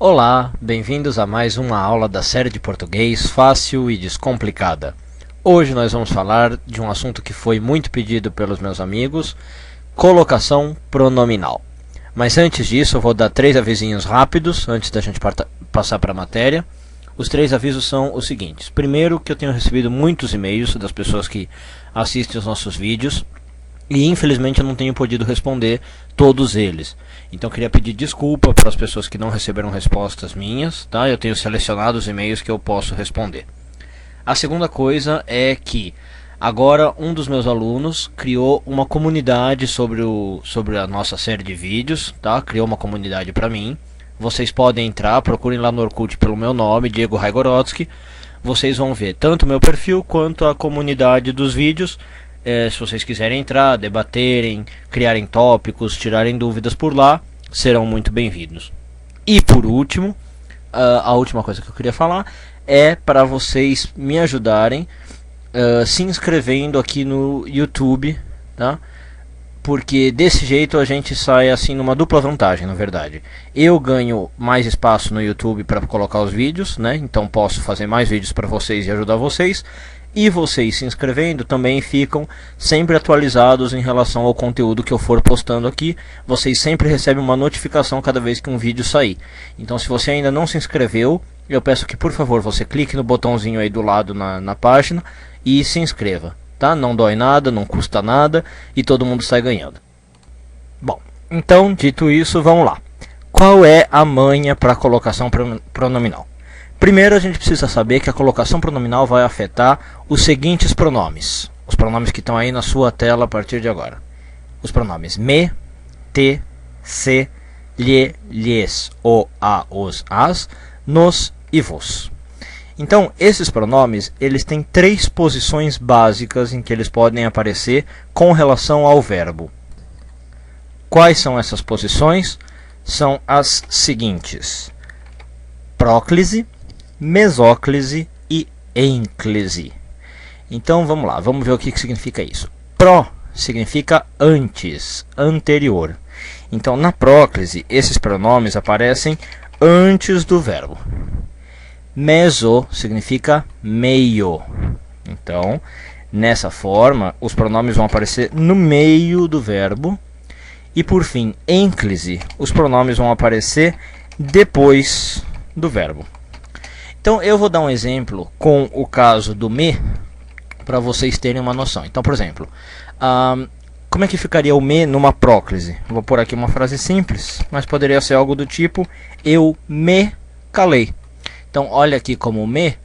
Olá, bem-vindos a mais uma aula da série de português fácil e descomplicada. Hoje nós vamos falar de um assunto que foi muito pedido pelos meus amigos, colocação pronominal. Mas antes disso eu vou dar 3 avisinhos rápidos, antes da gente passar para a matéria. Os 3 avisos são os seguintes. Primeiro, que eu tenho recebido muitos e-mails das pessoas que assistem os nossos vídeos, e infelizmente eu não tenho podido responder todos eles. Então eu queria pedir desculpa para as pessoas que não receberam respostas minhas, tá? Eu tenho selecionado os e-mails que eu posso responder. A segunda coisa é que agora um dos meus alunos criou uma comunidade sobre a nossa série de vídeos, tá? Criou uma comunidade para mim. Vocês podem entrar, procurem lá no Orkut pelo meu nome, Diego Raigorodsky. Vocês vão ver tanto o meu perfil quanto a comunidade dos vídeos. Se vocês quiserem entrar, debaterem, criarem tópicos, tirarem dúvidas por lá, serão muito bem-vindos. E por último, a última coisa que eu queria falar é para vocês me ajudarem se inscrevendo aqui no YouTube, tá? Porque desse jeito a gente sai assim numa dupla vantagem, na verdade. Eu ganho mais espaço no YouTube para colocar os vídeos, né? Então posso fazer mais vídeos para vocês e ajudar vocês. E vocês se inscrevendo também ficam sempre atualizados em relação ao conteúdo que eu for postando aqui. Vocês sempre recebem uma notificação cada vez que um vídeo sair. Então se você ainda não se inscreveu, eu peço que por favor você clique no botãozinho aí do lado na página e se inscreva, tá? Não dói nada, não custa nada e todo mundo sai ganhando. Bom, então dito isso, vamos lá. Qual é a manha para a colocação pronominal? Primeiro a gente precisa saber que a colocação pronominal vai afetar os seguintes pronomes. Os pronomes que estão aí na sua tela a partir de agora. Os pronomes me, te, se, lhe, lhes, o, a, os, as, nos e vos. Então esses pronomes eles têm 3 posições básicas em que eles podem aparecer com relação ao verbo. Quais são essas posições? São as seguintes: próclise, mesóclise e ênclise. Então vamos lá, vamos ver o que significa isso. Pró significa antes, anterior. Então na próclise esses pronomes aparecem antes do verbo. Meso significa meio. Então nessa forma os pronomes vão aparecer no meio do verbo. E por fim, ênclise, os pronomes vão aparecer depois do verbo. Então eu vou dar um exemplo com o caso do me, para vocês terem uma noção. Então, por exemplo, como é que ficaria o me numa próclise? Vou pôr aqui uma frase simples, mas poderia ser algo do tipo: eu me calei. Então olha aqui como o me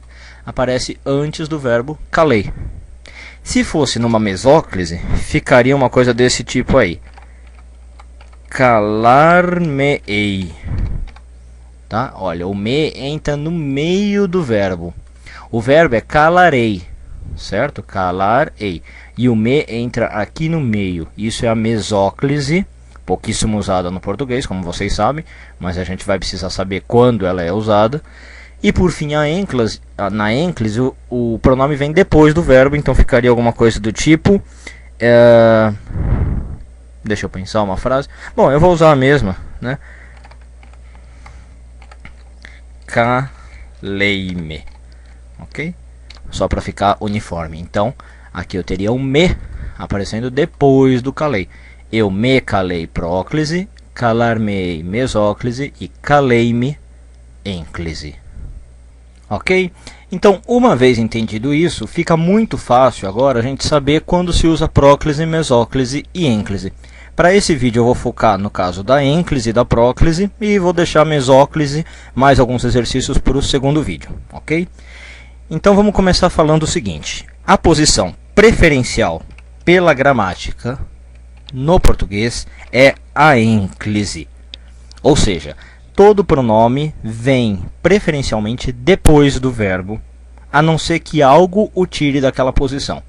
aparece antes do verbo calei. Se fosse numa mesóclise, ficaria uma coisa desse tipo aí: calar-me-ei. Tá? Olha, o me entra no meio do verbo. O verbo é calarei, certo? Calarei. E o me entra aqui no meio. Isso é a mesóclise, pouquíssimo usada no português, como vocês sabem, mas a gente vai precisar saber quando ela é usada. E por fim, na ênclise, o pronome vem depois do verbo, então ficaria alguma coisa do tipo... Deixa eu pensar uma frase. Bom, eu vou usar a mesma, né? Calei-me, ok? Só para ficar uniforme. Então, aqui eu teria o me aparecendo depois do calei. Eu me calei, próclise, calar-me, mesóclise e calei-me, ênclise. Ok? Então, uma vez entendido isso, fica muito fácil agora a gente saber quando se usa próclise, mesóclise e ênclise. Para esse vídeo eu vou focar no caso da ênclise e da próclise e vou deixar a mesóclise mais alguns exercícios para o segundo vídeo, ok? Então vamos começar falando o seguinte: a posição preferencial pela gramática no português é a ênclise. Ou seja, todo pronome vem preferencialmente depois do verbo, a não ser que algo o tire daquela posição.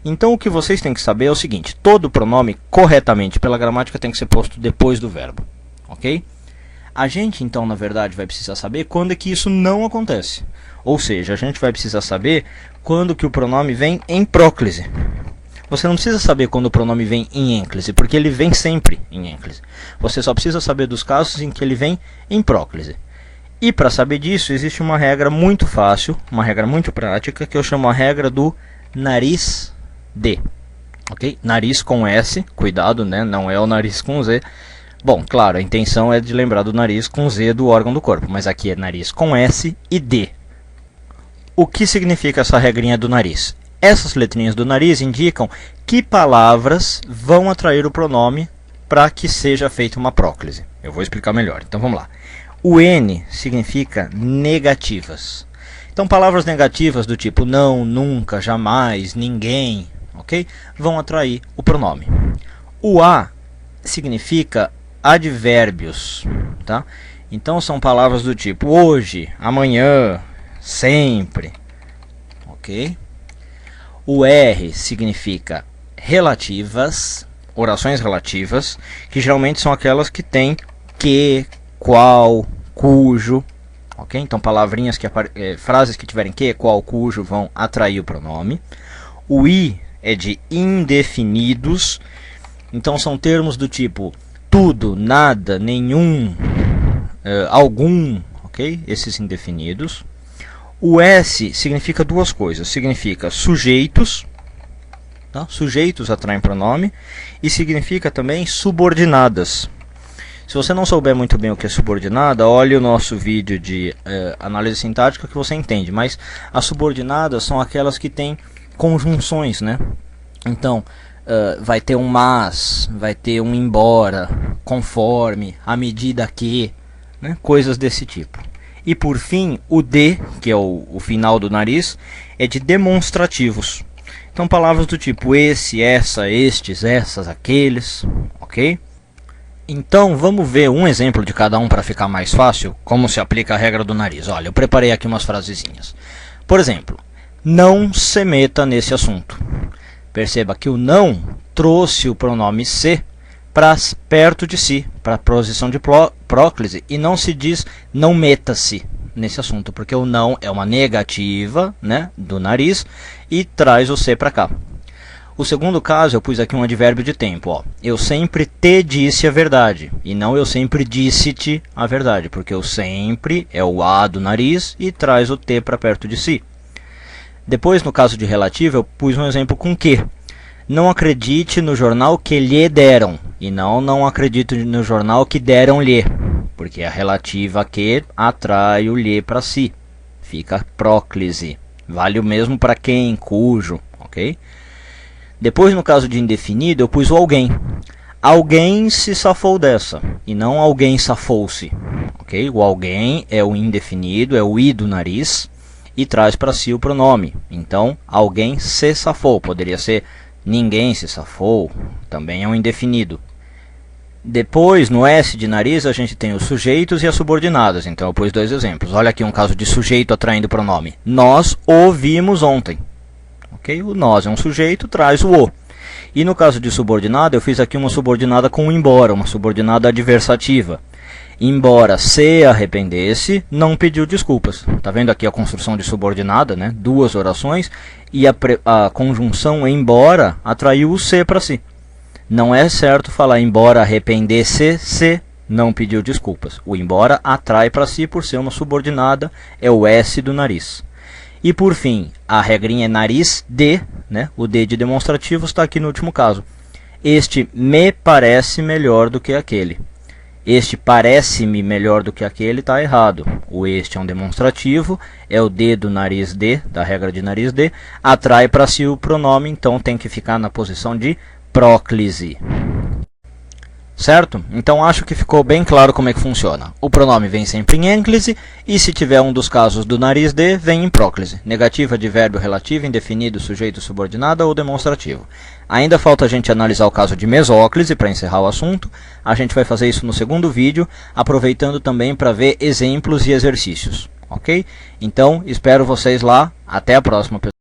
Então o que vocês têm que saber é o seguinte: todo pronome corretamente pela gramática tem que ser posto depois do verbo, ok? A gente então na verdade vai precisar saber quando é que isso não acontece. Ou seja, a gente vai precisar saber quando que o pronome vem em próclise. Você não precisa saber quando o pronome vem em ênclise, porque ele vem sempre em ênclise. Você só precisa saber dos casos em que ele vem em próclise. E para saber disso, existe uma regra muito fácil, uma regra muito prática, que eu chamo a regra do nariz de. Ok? Nariz com S, cuidado, né? Não é o nariz com Z. Bom, claro, a intenção é de lembrar do nariz com Z do órgão do corpo, mas aqui é nariz com S e D. O que significa essa regrinha do nariz? Essas letrinhas do nariz indicam que palavras vão atrair o pronome para que seja feita uma próclise. Eu vou explicar melhor, então vamos lá. O N significa negativas. Então, palavras negativas do tipo não, nunca, jamais, ninguém, ok? Vão atrair o pronome. O A significa advérbios, tá? Então, são palavras do tipo hoje, amanhã, sempre, ok? O R significa relativas, orações relativas, que geralmente são aquelas que têm que, qual, cujo, ok? Então palavrinhas frases que tiverem que, qual, cujo vão atrair o pronome. O I é de indefinidos, então são termos do tipo tudo, nada, nenhum, algum, ok? Esses indefinidos. O S significa duas coisas, significa sujeitos, tá? Sujeitos atraem pronome, e significa também subordinadas. Se você não souber muito bem o que é subordinada, olhe o nosso vídeo de análise sintática que você entende, mas as subordinadas são aquelas que têm conjunções, né? Então, vai ter um mas, vai ter um embora, conforme, à medida que, né? Coisas desse tipo. E por fim, o D, que é o final do nariz, é de demonstrativos. Então palavras do tipo esse, essa, estes, essas, aqueles, ok? Então vamos ver um exemplo de cada um para ficar mais fácil, como se aplica a regra do nariz. Olha, eu preparei aqui umas frasezinhas. Por exemplo, não se meta nesse assunto. Perceba que o não trouxe o pronome se para perto de si, para a posição de próclise, e não se diz não meta-se nesse assunto, porque o não é uma negativa, né, do nariz e traz o se para cá. O segundo caso, eu pus aqui um advérbio de tempo. Ó. Eu sempre te disse a verdade, e não eu sempre disse-te a verdade, porque o sempre é o a do nariz e traz o te para perto de si. Depois, no caso de relativo, eu pus um exemplo com que. Não acredite no jornal que lhe deram, e não acredito no jornal que deram-lhe, porque a relativa que atrai o lhe para si, fica próclise. Vale o mesmo para quem, cujo, ok? Depois, no caso de indefinido, eu pus o alguém. Alguém se safou dessa, e não alguém safou-se, ok? O alguém é o indefinido, é o i do nariz, e traz para si o pronome. Então, alguém se safou, poderia ser ninguém se safou, também é um indefinido. Depois, no S de nariz, a gente tem os sujeitos e as subordinadas. Então, eu pus dois exemplos. Olha aqui um caso de sujeito atraindo pronome. Nós o vimos ontem. Okay? O nós é um sujeito, traz o. E no caso de subordinada, eu fiz aqui uma subordinada com embora, uma subordinada adversativa. Embora se arrependesse, não pediu desculpas. Tá vendo aqui a construção de subordinada, né? Duas orações, e a conjunção embora atraiu o se para si. Não é certo falar embora arrependesse, se não pediu desculpas. O embora atrai para si por ser uma subordinada, é o S do nariz. E por fim, a regrinha é nariz de, né? O D de demonstrativo está aqui no último caso. Este me parece melhor do que aquele. Este parece-me melhor do que aquele está errado. O este é um demonstrativo, é o D do nariz D, da regra de nariz D, atrai para si o pronome, então tem que ficar na posição de próclise. Certo? Então acho que ficou bem claro como é que funciona. O pronome vem sempre em ênclise, e se tiver um dos casos do nariz D, vem em próclise. Negativa, advérbio relativo, indefinido, sujeito, subordinada ou demonstrativo. Ainda falta a gente analisar o caso de mesóclise para encerrar o assunto. A gente vai fazer isso no segundo vídeo, aproveitando também para ver exemplos e exercícios. Ok? Então, espero vocês lá. Até a próxima, pessoal.